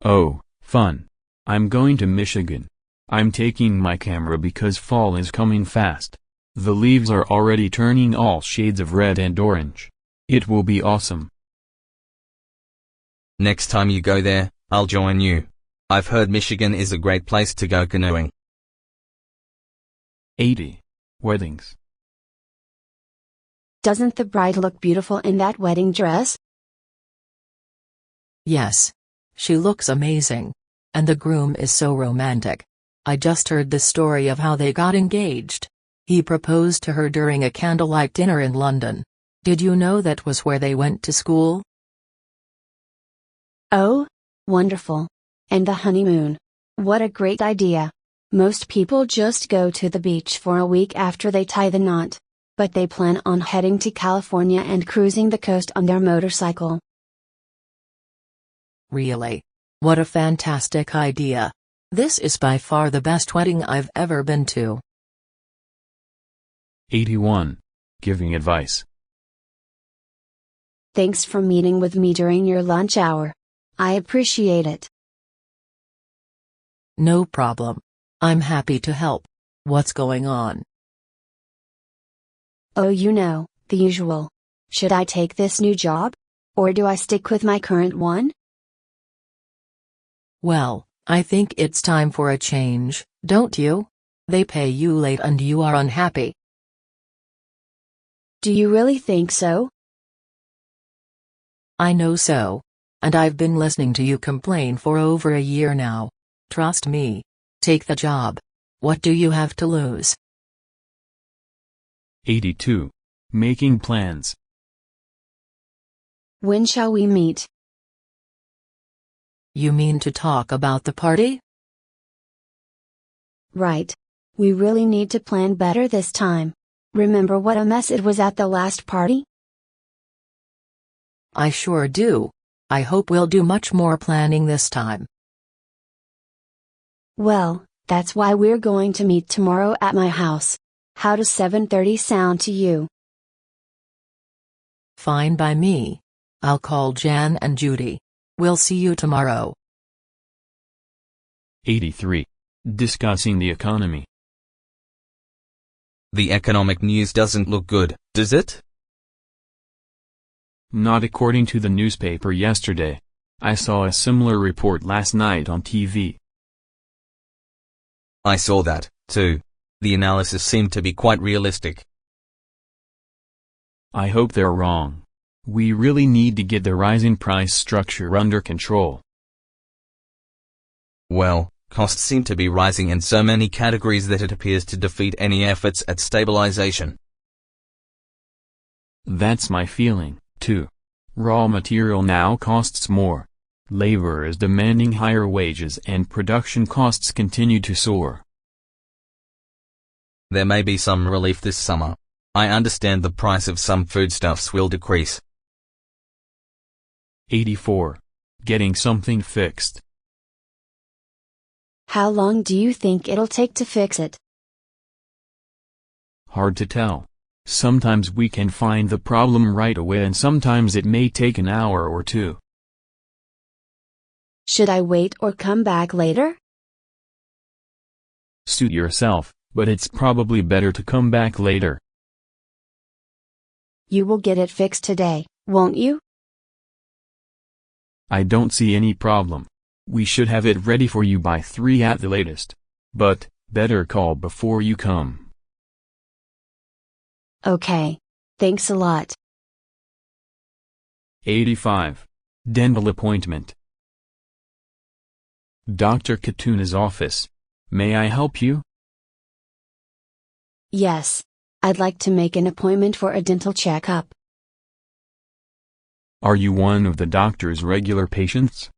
Oh, fun. I'm going to Michigan. I'm taking my camera because fall is coming fast. The leaves are already turning all shades of red and orange. It will be awesome. Next time you go there, I'll join you. I've heard Michigan is a great place to go canoeing. 80. Weddings. Doesn't the bride look beautiful in that wedding dress? Yes. She looks amazing. And the groom is so romantic. I just heard the story of how they got engaged. He proposed to her during a candlelight dinner in London. Did you know that was where they went to school? Oh, wonderful. And the honeymoon. What a great idea. Most people just go to the beach for a week after they tie the knot. But they plan on heading to California and cruising the coast on their motorcycle. Really? What a fantastic idea. This is by far the best wedding I've ever been to. 81. Giving advice. Thanks for meeting with me during your lunch hour. I appreciate it. No problem. I'm happy to help. What's going on? Oh, the usual. Should I take this new job? Or do I stick with my current one? Well, I think it's time for a change, don't you? They pay you late and you are unhappy. Do you really think so? I know so. And I've been listening to you complain for over a year now. Trust me. Take the job. What do you have to lose? 82. Making plans. When shall we meet? You mean to talk about the party? Right. We really need to plan better this time. Remember what a mess it was at the last party? I sure do. I hope we'll do much more planning this time. Well, that's why we're going to meet tomorrow at my house. How does 7:30 sound to you? Fine by me. I'll call Jan and Judy. We'll see you tomorrow. 83. Discussing the economy. The economic news doesn't look good, does it? Not according to the newspaper yesterday. I saw a similar report last night on TV. I saw that, too. The analysis seemed to be quite realistic. I hope they're wrong. We really need to get the rising price structure under control. Well, costs seem to be rising in so many categories that it appears to defeat any efforts at stabilization. That's my feeling, too. Raw material now costs more. Labor is demanding higher wages and production costs continue to soar. There may be some relief this summer. I understand the price of some foodstuffs will decrease. 84. Getting something fixed. How long do you think it'll take to fix it? Hard to tell. Sometimes we can find the problem right away and sometimes it may take an hour or two. Should I wait or come back later? Suit yourself, but it's probably better to come back later. You will get it fixed today, won't you? I don't see any problem. We should have it ready for you by 3 at the latest. But, better call before you come. Okay. Thanks a lot. 85. Dental appointment. Dr. Katuna's office. May I help you? Yes. I'd like to make an appointment for a dental checkup. Are you one of the doctor's regular patients?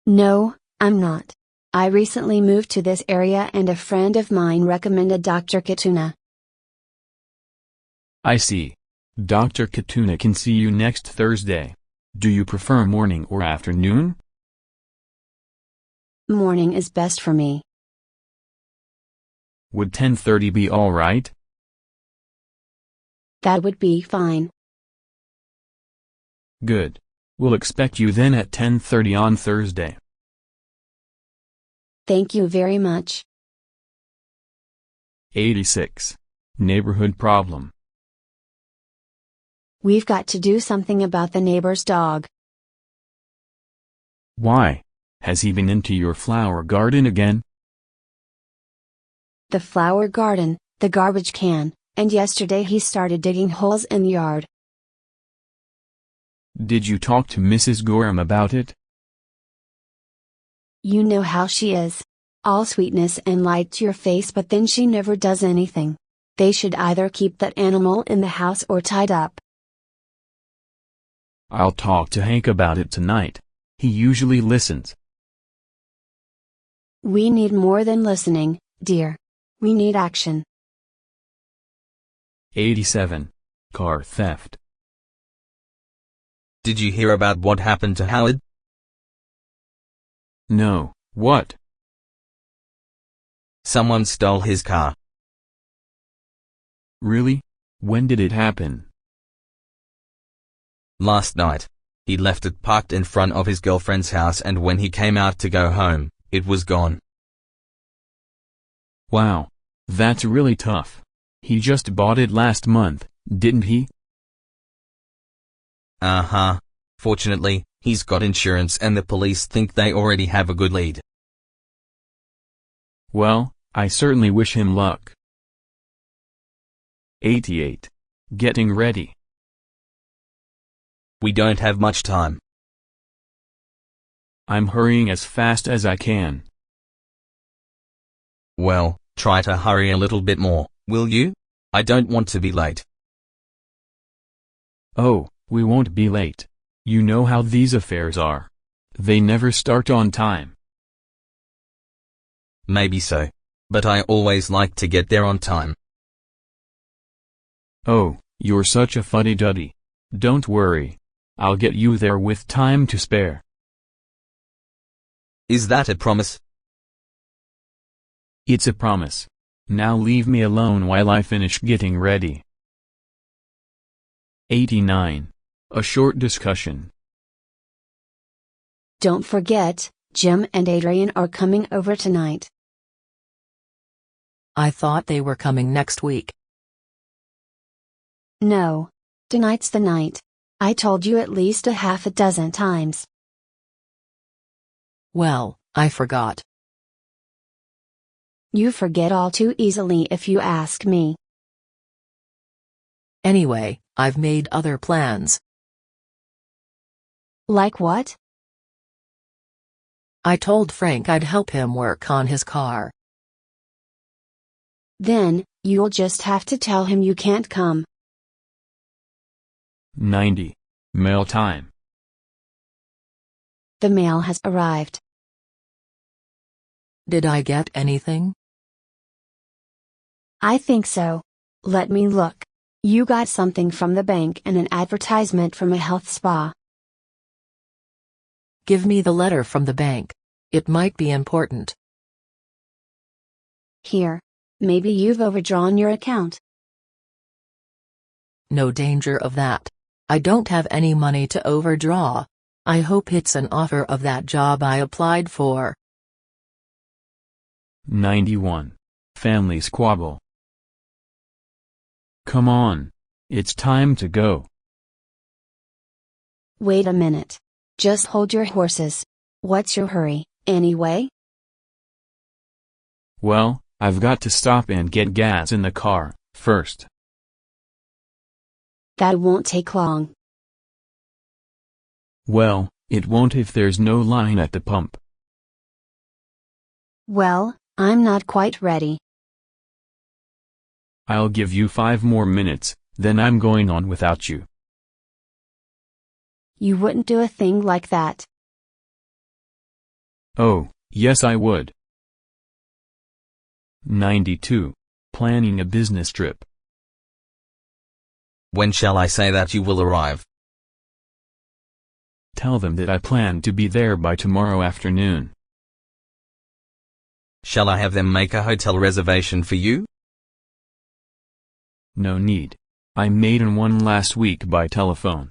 No, I'm not. I recently moved to this area and a friend of mine recommended Dr. Katuna. I see. Dr. Katuna can see you next Thursday. Do you prefer morning or afternoon? Morning is best for me. Would 10:30 be all right? That would be fine. Good. We'll expect you then at 10:30 on Thursday. Thank you very much. 86. Neighborhood problem. We've got to do something about the neighbor's dog. Why? Has he been into your flower garden again? The flower garden, the garbage can, and yesterday he started digging holes in the yard. Did you talk to Mrs. Gorham about it? You know how she is. All sweetness and light to your face, but then she never does anything. They should either keep that animal in the house or tied up. I'll talk to Hank about it tonight. He usually listens. We need more than listening, dear. We need action. 87. Car theft. Did you hear about what happened to Howard? No, what? Someone stole his car. Really? When did it happen? Last night. He left it parked in front of his girlfriend's house and when he came out to go home, it was gone. Wow. That's really tough. He just bought it last month, didn't he? Uh-huh. Fortunately, he's got insurance and the police think they already have a good lead. Well, I certainly wish him luck. 88. Getting ready. We don't have much time. I'm hurrying as fast as I can. Well, try to hurry a little bit more, will you? I don't want to be late. Oh, we won't be late. You know how these affairs are. They never start on time. Maybe so. But I always like to get there on time. Oh, you're such a fuddy-duddy. Don't worry. I'll get you there with time to spare. Is that a promise? It's a promise. Now leave me alone while I finish getting ready. 89. A short discussion. Don't forget, Jim and Adrian are coming over tonight. I thought they were coming next week. No. Tonight's the night. I told you at least a half a dozen times. Well, I forgot. You forget all too easily if you ask me. Anyway, I've made other plans. Like what? I told Frank I'd help him work on his car. Then, you'll just have to tell him you can't come. 90. Mail time. The mail has arrived. Did I get anything? I think so. Let me look. You got something from the bank and an advertisement from a health spa. Give me the letter from the bank. It might be important. Here. Maybe you've overdrawn your account. No danger of that. I don't have any money to overdraw. I hope it's an offer of that job I applied for. 91. Family squabble. Come on. It's time to go. Wait a minute. Just hold your horses. What's your hurry, anyway? Well, I've got to stop and get gas in the car, first. That won't take long. Well, it won't if there's no line at the pump. Well, I'm not quite ready. I'll give you 5 more minutes, then I'm going on without you. You wouldn't do a thing like that. Oh, yes I would. 92. Planning a business trip. When shall I say that you will arrive? Tell them that I plan to be there by tomorrow afternoon. Shall I have them make a hotel reservation for you? No need. I made one last week by telephone.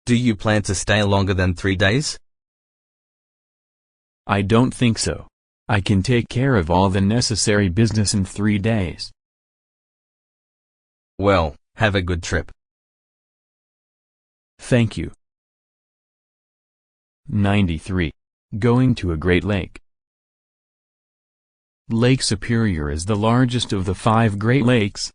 Do you plan to stay longer than 3 days? I don't think so. I can take care of all the necessary business in 3 days. Well, have a good trip. Thank you. 93. Going to a Great Lake. Lake Superior is the largest of the 5 Great Lakes.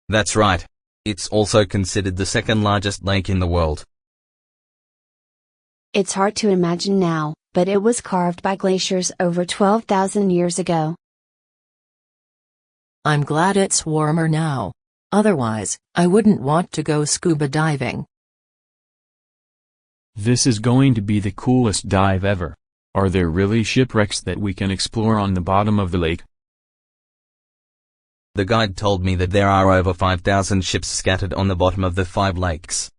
That's right. It's also considered the second largest lake in the world. It's hard to imagine now, but it was carved by glaciers over 12,000 years ago. I'm glad it's warmer now. Otherwise, I wouldn't want to go scuba diving. This is going to be the coolest dive ever. Are there really shipwrecks that we can explore on the bottom of the lake? The guide told me that there are over 5,000 ships scattered on the bottom of the 5 lakes.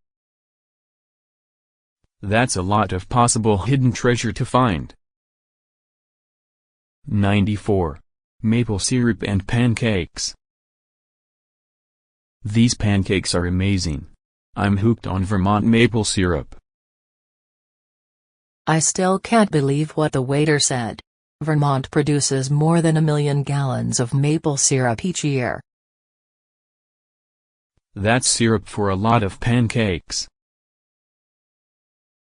That's a lot of possible hidden treasure to find. 94. Maple syrup and pancakes. These pancakes are amazing. I'm hooked on Vermont maple syrup. I still can't believe what the waiter said. Vermont produces more than 1 million gallons of maple syrup each year. That's syrup for a lot of pancakes.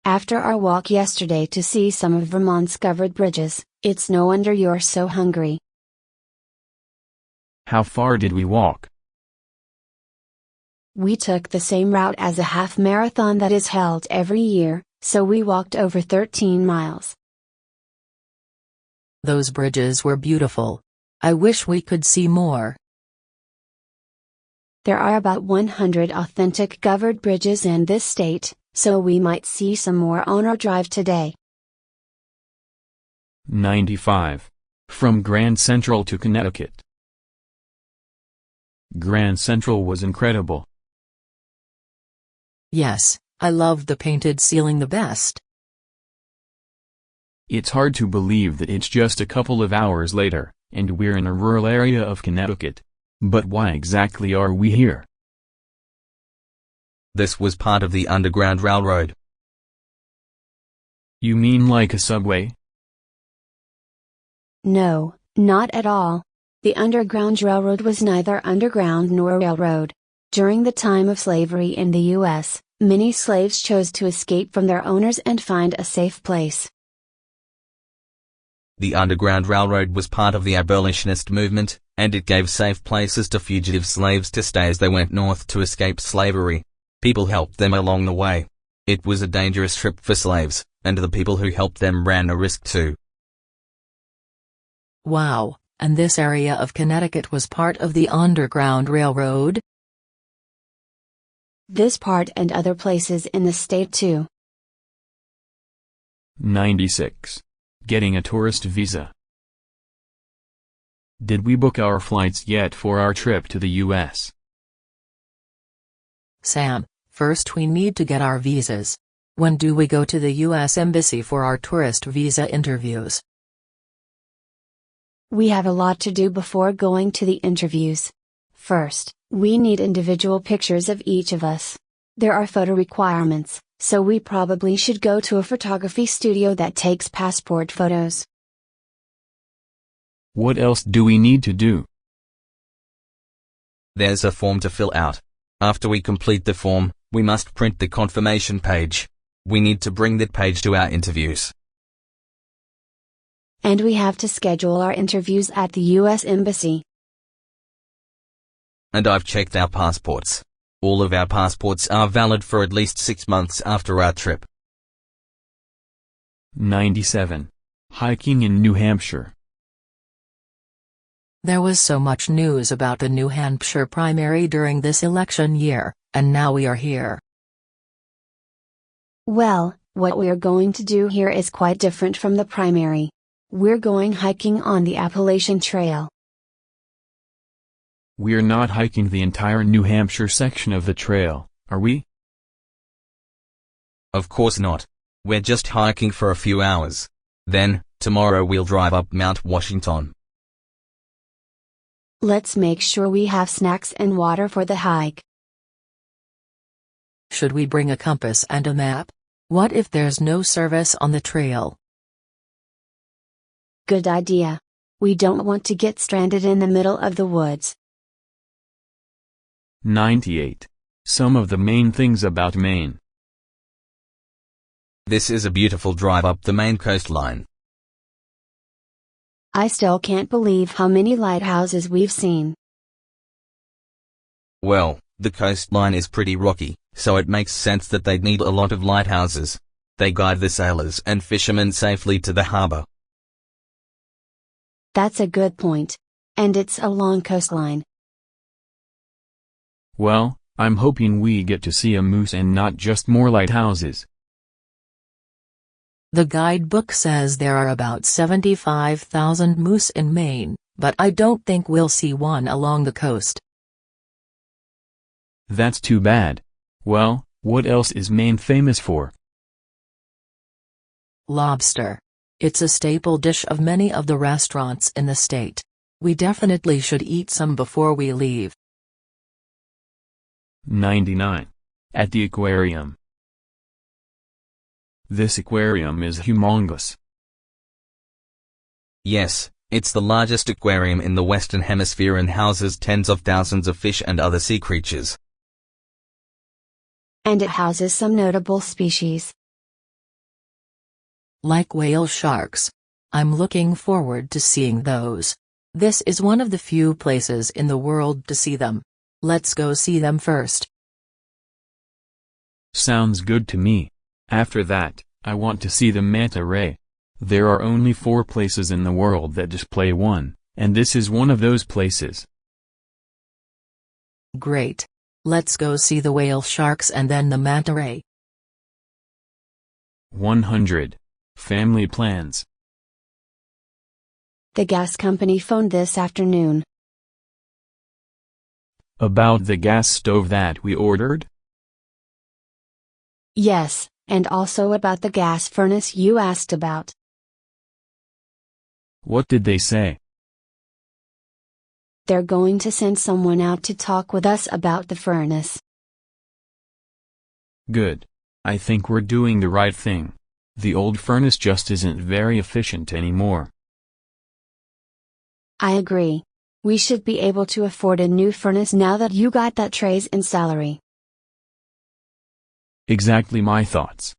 After our walk yesterday to see some of Vermont's covered bridges, it's no wonder you're so hungry. How far did we walk? We took the same route as a half marathon that is held every year, so we walked over 13 miles. Those bridges were beautiful. I wish we could see more. There are about 100 authentic covered bridges in this state, so we might see some more on our drive today. 95. From Grand Central to Connecticut. Grand Central was incredible. Yes, I loved the painted ceiling the best. It's hard to believe that it's just a couple of hours later, and we're in a rural area of Connecticut. But why exactly are we here? This was part of the Underground Railroad. You mean like a subway? No, not at all. The Underground Railroad was neither underground nor a railroad. During the time of slavery in the U.S., many slaves chose to escape from their owners and find a safe place. The Underground Railroad was part of the abolitionist movement, and it gave safe places to fugitive slaves to stay as they went north to escape slavery. People helped them along the way. It was a dangerous trip for slaves, and the people who helped them ran a risk too. Wow, and this area of Connecticut was part of the Underground Railroad? this part and other places in the state too. 96. Getting a tourist visa. Did we book our flights yet for our trip to the US? Sam, first we need to get our visas. When do we go to the US Embassy for our tourist visa interviews? We have a lot to do before going to the interviews. First, we need individual pictures of each of us. There are photo requirements, so we probably should go to a photography studio that takes passport photos. What else do we need to do? There's a form to fill out. After we complete the form, we must print the confirmation page. We need to bring that page to our interviews. And we have to schedule our interviews at the US Embassy. And I've checked our passports. All of our passports are valid for at least 6 months after our trip. 97. Hiking in New Hampshire. There was so much news about the New Hampshire primary during this election year, and now we are here. Well, what we're going to do here is quite different from the primary. We're going hiking on the Appalachian Trail. We're not hiking the entire New Hampshire section of the trail, are we? Of course not. We're just hiking for a few hours. Then, tomorrow we'll drive up Mount Washington. Let's make sure we have snacks and water for the hike. Should we bring a compass and a map? What if there's no service on the trail? Good idea. We don't want to get stranded in the middle of the woods. 98. Some of the main things about Maine. This is a beautiful drive up the Maine coastline. I still can't believe how many lighthouses we've seen. Well, the coastline is pretty rocky, so it makes sense that they'd need a lot of lighthouses. They guide the sailors and fishermen safely to the harbor. That's a good point. And it's a long coastline. Well, I'm hoping we get to see a moose and not just more lighthouses. The guidebook says there are about 75,000 moose in Maine, but I don't think we'll see one along the coast. That's too bad. Well, what else is Maine famous for? Lobster. It's a staple dish of many of the restaurants in the state. We definitely should eat some before we leave. 99. At the aquarium. This aquarium is humongous. Yes, it's the largest aquarium in the Western Hemisphere and houses tens of thousands of fish and other sea creatures. And it houses some notable species. Like whale sharks. I'm looking forward to seeing those. This is one of the few places in the world to see them. Let's go see them first. Sounds good to me. After that, I want to see the manta ray. There are only 4 places in the world that display one, and this is one of those places. Great. Let's go see the whale sharks and then the manta ray. 100. Family plans. The gas company phoned this afternoon. About the gas stove that we ordered? Yes, and also about the gas furnace you asked about. What did they say? They're going to send someone out to talk with us about the furnace. Good. I think we're doing the right thing. The old furnace just isn't very efficient anymore. I agree. We should be able to afford a new furnace now that you got that raise in salary. Exactly my thoughts.